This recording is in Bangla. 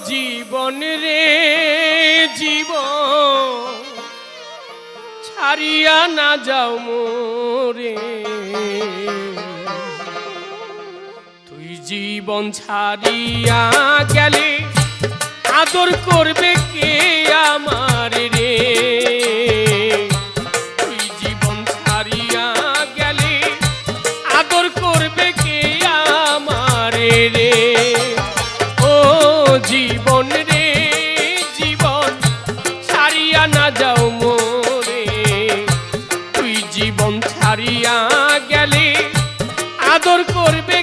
জীবন রে জীবন ছাড়িয়া না যাও মোরে তুই জীবন ছাড়িয়া গেলে আদর করবে কে আমার রে তুই জীবন ছাড়িয়া গেলে আদর করবে কে আমার রে ও জীবন রে জীবন ছাড়িয়া না যাও মোরে তুই জীবন ছাড়িয়া গেলে আদর করবে